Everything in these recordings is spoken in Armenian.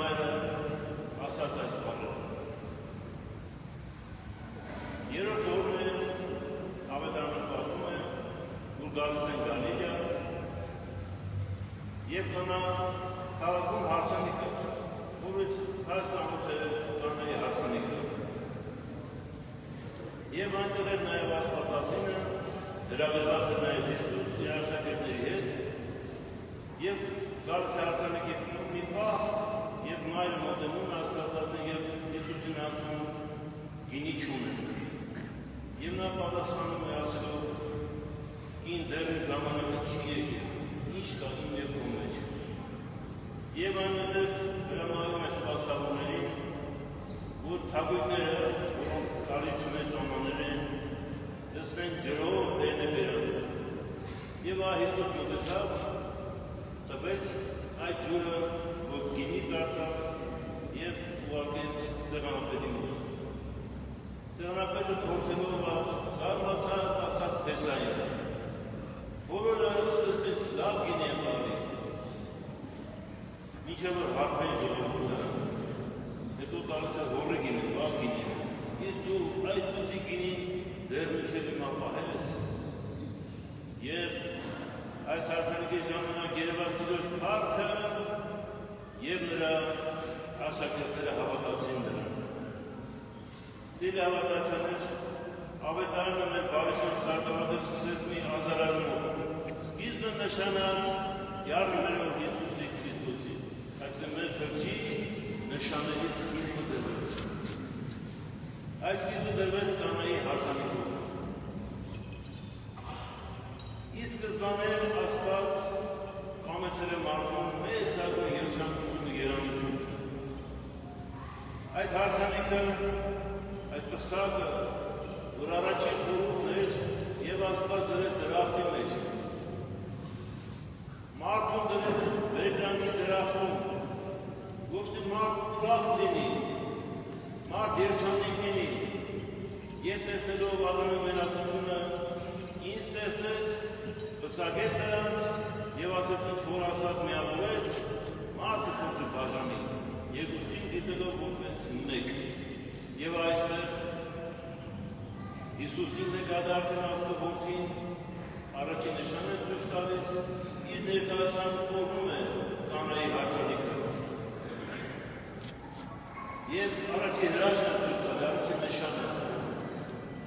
Հայրը ասաց այս բառերը։ Երրորդ օրն է, ավետարանը պատմում է, որ գալիս են Գալիլեա, և Կանա քաղաքում հարսանիք կա, որից Հայաստանից է Կանայի հարսանիքը։ Եվ այնտեղ էր նաև Աստվածածինը, հրավիրված է նաև Հիսուս իր աշակերտների հետ, և գալիս է հարսանիքի մի պահ, և մայրը մոտենում է Աստվածածին և Հիսուսին ասում գինի չունեն։ Եվ նա պատասխանում է ասելով կին դեռ ժամանակը չի եկել, ինչ կա իմ և քո մեջ։ Եվ այնտեղ հրամայում է սպասավորներին, որ թագույթները, որոնք գալիս մեծ ամաներ են, լցնեն ջրով դեն է բերան։ Եվ Հիսուս մոտեցավ, տվեց այդ ջուրը, որ գինի դարձավ և ուղարկեց սեղանապետի մոտ։ Սեղանապետը փորձելով զարմացած ասաց Փեսային, բոլորը սկզբից լավ գինի են բարի, մինչև որ հարբեն ժողովուրդը, հետո տալիս է հորը գինի, վաղ գինի, իսկ դու այսպիսի գինին դեռ մինչև հիմա պահել ես։ Եվ այս հարսանիքի ժամանակ երևաց Տիրոջ փառքը և նրա աշակերտները հավատացին նրան։ Սիրելի հավատացյալներ, ավետարանը մեր բարիչոց սարդավատը սկսեց մի ազարարումով։ Սկիզբը նշանած յարմերով Հիսուսի Քրիստոսի, այսինքն մեր փրկչի նշանների սկիզբը դրվեց։ Այդ սկիզբը դրվեց Կանայի հարսանիքով։ Ի սկզբանե Աստված կամեցել է մարդուն մեծագույն երջանկություն ու երանություն։ Այդ հարսանիքը, այդ պսակը, որ առաջին խորհուրդն էր և Աստված դրեց դրախտի մեջ։ Մարդուն դրեց վերկրանքի դրախտում, որպեսզի մարդ ուրախ լինի, մարդ երջանիկ լինի, և տեսնելով Ադամի մենակությունը, ինձ ստեղծեց, պսակեց նրանց և ասեց ինչ որ ասած միավորեց, մարդը փորձը բաժանի, երկուսին դիտելով որպես մեկ։ Եվ այստեղ Հիսուսին նկատառքն Աստծո Որդին առաջին նշանը ցույց տալիս իր ներկայությամբ օրհնում է Կանայի հարսանիքը։ Եվ առաջին հրաշքը ցույց տալիս առաջին նշանը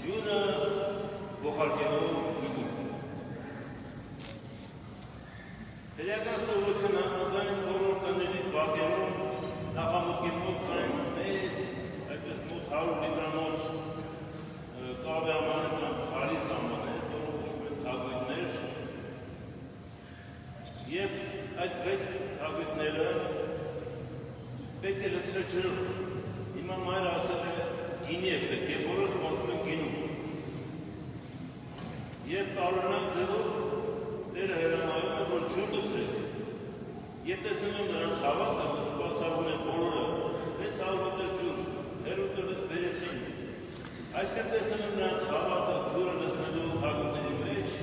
ջուրը փոխարկելով գինի։ Հրեական սովորությունը համաձայն բոլոր տների բակերում նախամուտքի մոտ կային մեծ, այդպես մոտ 100 լիտրանոց կավե ամաներ կամ խարից ամաներ, որոնք ուշում են թագույթներ, և այդ 6 թագույթները պետք է լցրել ջրով։ Հիմա մայրը ասել է գինի է պետք, և որոնք խոսում են գինում։ Եվ տարօրինակ ձևով Տերը հրամայում է, որ ջուր լցրեք։ Եվ տեսնում եմ նրանց հավատը, որ սպասավորում են բոլորը 600 լիտր ջուր, հեռուտերից բերեցին։ Այսքան տեսնում եմ նրանց հավատը ջուրը լցնելով թագուտների մեջ,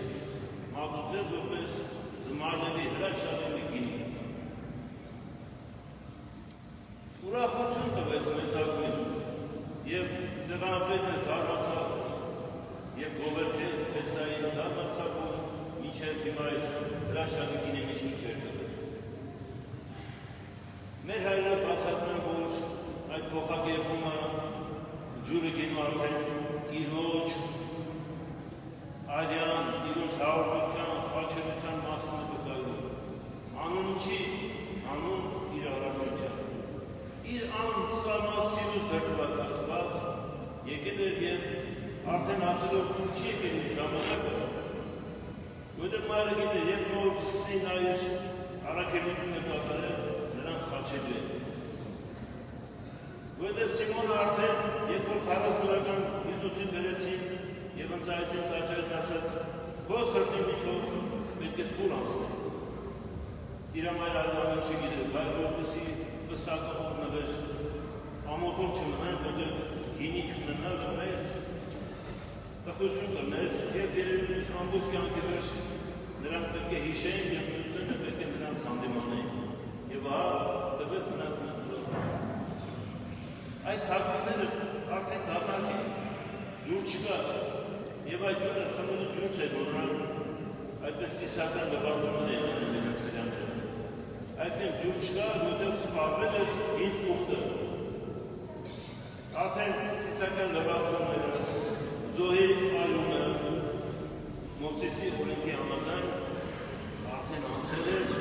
մատուցեց որպես զմարների հրաշալի գինի։ Ուրախություն տվեց մեծագույն, և սեղանապետը զարմացավ, և գովերգեց Փեսային զարմացավ, որ մինչև հիմա այդ հրաշալի գինի մեջ ինչ էր տվել։ Մեր հայրերը բացատրում են, որ այդ փոխակերպումը ջուրը գինու արդեն Տիրոջ արյան, Տիրոջ հաղորդության, խաչելության մասին է վկայում։ Անուն չի, անուն իր առաքյալության։ Իր անսահման դրդված Աստված եկել էր և արդեն ասելով չի եկել իր ժամանակը, որտեղ մայրը գիտեր, երբ որ Սինայից առաքելությունը կատարել, նրան խաչել է։ Որտեղ Սիմոնը արդեն, երբ որ 40 օրական Հիսուսին բերեցին և ընծայեցին տաճարին ասաց, քո սրտի միջով պետք է թուր անցնել։ Իր մայրը այլևս չգիտեր, բայց որպեսզի պսակը օրհնվեր, ամոթով չմնան, որտեղ գինի չունենալը մեծ տխրություն կներ, և երևի ամբողջ կյանքի վերջ նրանք պետք է հիշեին և մյուսները պետք է նրանց հանդիմանեին։ Եվ տվեց նրանց չկա, որտեղ սպասվել էր հին ուխտը։ Արդեն ծիսական լրացումները, զոհի արյունը, Մովսեսի օրենքի համաձայն արդեն անցել էր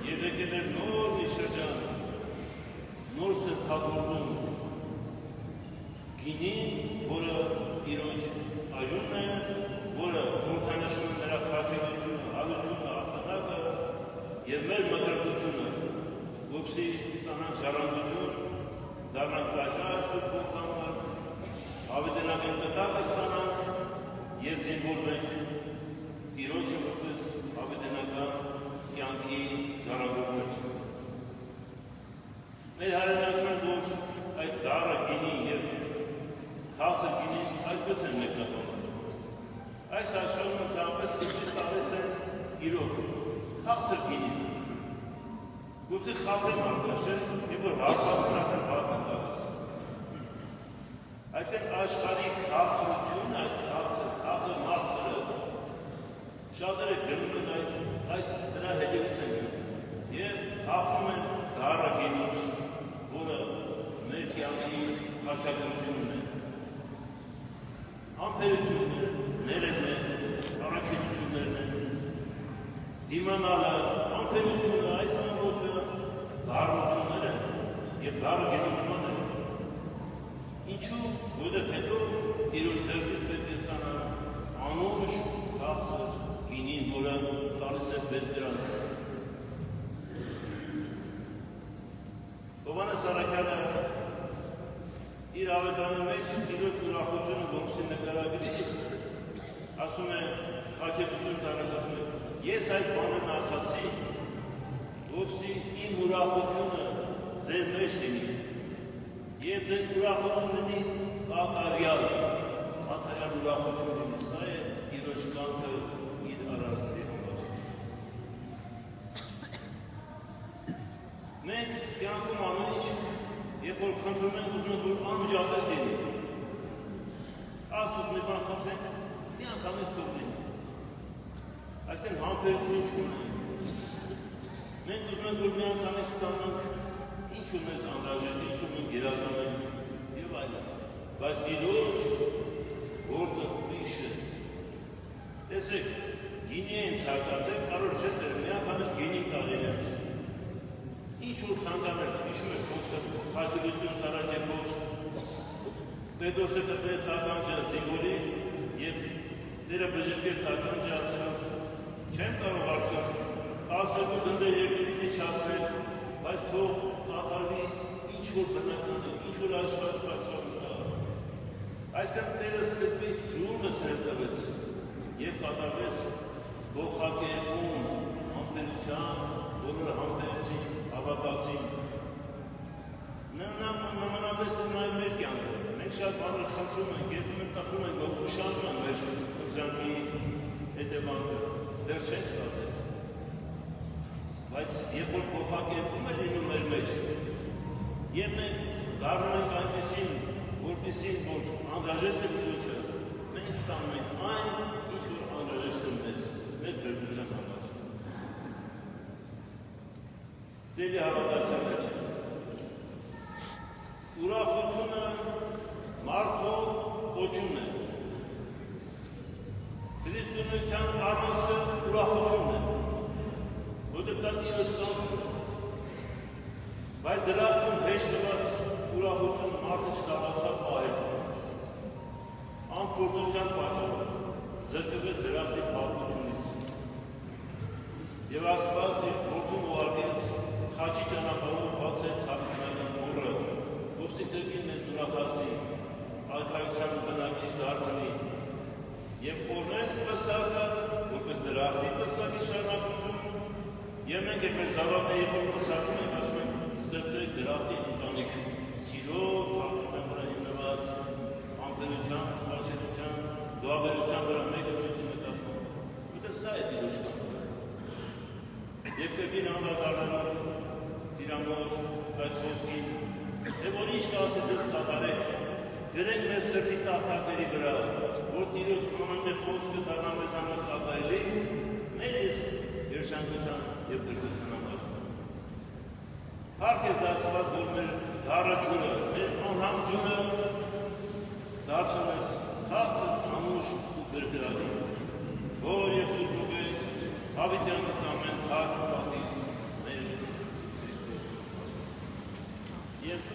և եկել էր նոր մի շրջան, նոր սրբագործում, գինին, որը իրոջ արյունն է, որը մորթանշում է նրա խաչելությունը, հալությունը, արտանակը և մեր մտրտությունը, որպեսզի ստանանք ժառանգություն, դառնանք պատժար Սուրբ համար, ավետենական կտակը ստանանք և զինվորվենք Տիրոջը որպես ավետենական կյանքի ժառանգողներ։ Մեր հայրենի ասում են, որ այդ դառը գինի և քաղցր գինի այդպես են մեկնաբանում։ Այս աշխարհում դրանպես սկզբից տալիս են իրոք քաղցր գինի։ Գուցե խաբեմ արտաշը, և որ հարվածն արդեն հարկ են տալիս։ Այսինքն աշխարհի քաղցրությունը, այդ քաղցր մարցրը շատերը գնում են այդ դրա հետևից են գնում և հաղթում են դառը գինուց, որը մեր կյանքի խաչակրությունն է։ Համբերությունն է, ներերն է, առաքելություններն են, դիմանալը, համբերությունը, այս ամբողջը դառնություններ են և դառը գինու նման են։ Ինչու, որտեղ հետո իրոք ձեռքից պետք է ստանան անուշ քաղցր գինին, որը տալիս է բերդրանք։ Հովհաննես առաքյալը իր ավետարանի մեջ իրոք ուրախությունը որպեսզի նկարագրի, ասում է խաչելություն տալիս, ասում է, ես այդ բանն ասացի, որպեսզի իմ ուրախությունը ձեր մեջ լինի, և ձեր ուրախություն լինի կատարյալ ուրախություն լինի, սա է իրոք կանքը իր առանցների համար։ Մենք կյանքում ամեն ինչ, երբ որ խնդրում ենք, ուզում ենք, որ անմիջապես լինի։ Աստծուց մի բան խնդրենք, մի անգամից թողնենք։ Այսինքն համբերություն չունենք։ Մենք ուզում ենք, որ մի անգամից ստանանք ինչ որ մեզ անհրաժեշտ, ինչ որ մենք գերազանք ենք և այլն։ Բայց Տիրոջ գործը ուրիշ է։ Տեսեք, գինի են ցանկացել, կարող չէ դեր, մի անգամից գինի տարել են։ Ինչ որ ցանկաներ, հիշում եք խոսքը խաչելություն տարած է ոչ, Պետրոսը տպեց ականջը զինվորի և դերը բժշկեց ականջը ասելով, չեմ կարող արդյոք, 12 դնդը երկրի չասնել, բայց թող կատարվի ինչ-որ բնականը, ինչ-որ աշխարհ կա։ Այսքան Տերը սկզբից ջուրը ցրել տվեց և կատարվեց ողակերպում, համբերությամբ, բոլորը համբերեցին, հավատացին։ Նմանապես նաև մեր կյանքը, մենք շատ բաներ խնդրում ենք, երբեմն ենք տխրում ենք, որ ուշանում են մեր խնդրանքի հետևանքը, դեռ չենք ստացել։ Բայց երբ որ փոխակերպում է լինում մեր մեջ, և մենք դառնում ենք այնպիսին, որպեսզի որ անհրաժեշտ է Տիրոջը, մենք ստանում ենք այն, ինչ որ անհրաժեշտ է մեզ, մեր բերության համար։ Ձերի հավատացյալ մեջ ուրախությունը մարդու կոչումն է։ Քրիստոնեության առանցքը ուրախությունն է, որտեղ կա Տիրոջ կամքը, բայց դրանում հեշտ տված ուրախություն մարդը չկարողացավ պահել։ Անփորձության պատճառով զրկվեց դրախտի փափուկությունից։ Եվ Աստված իր որդուն ուղարկեց խաչի ճանապարհով բացեց հաղթանական օրը, որպեսզի դեպի մեզ ուրախացնի, արքայության բնակիչ դարձնի և օրհնեց պսակը, որպես դրախտի պսակի շարունակություն, և մենք այդպես զավակների որ պսակում ենք, ասում ենք, ստեղծեք դրախտի ընտանիք, սիրո, թարթության վրա հիմնված, համբերության, խաչելության, զոհաբերության վրա մեկը նույնիսկ նկատվում, որտեղ սա է Տիրոջ կամքը։ Եվ կգին անդրադառնալով Տիրանոջ այդ խոսքին, թե որ ինչ կասի դες կատարեք, գրենք մեր սրտի տախտակների վրա, որ Տիրոջ ամեն մեր խոսքը դառնա մեզ համար կատարելի, մեր իսկ երջանկության և գրկության համար։ Հարկ է զասված, որ մեր դարը ջուրը, մեր անհամ ջուրը դարձում ես թացր անուշ ու գրգրալի, որ և սուրբուգետ հավիտյանս ամեն հատ պատից մեր Հրիստոս։ Եվ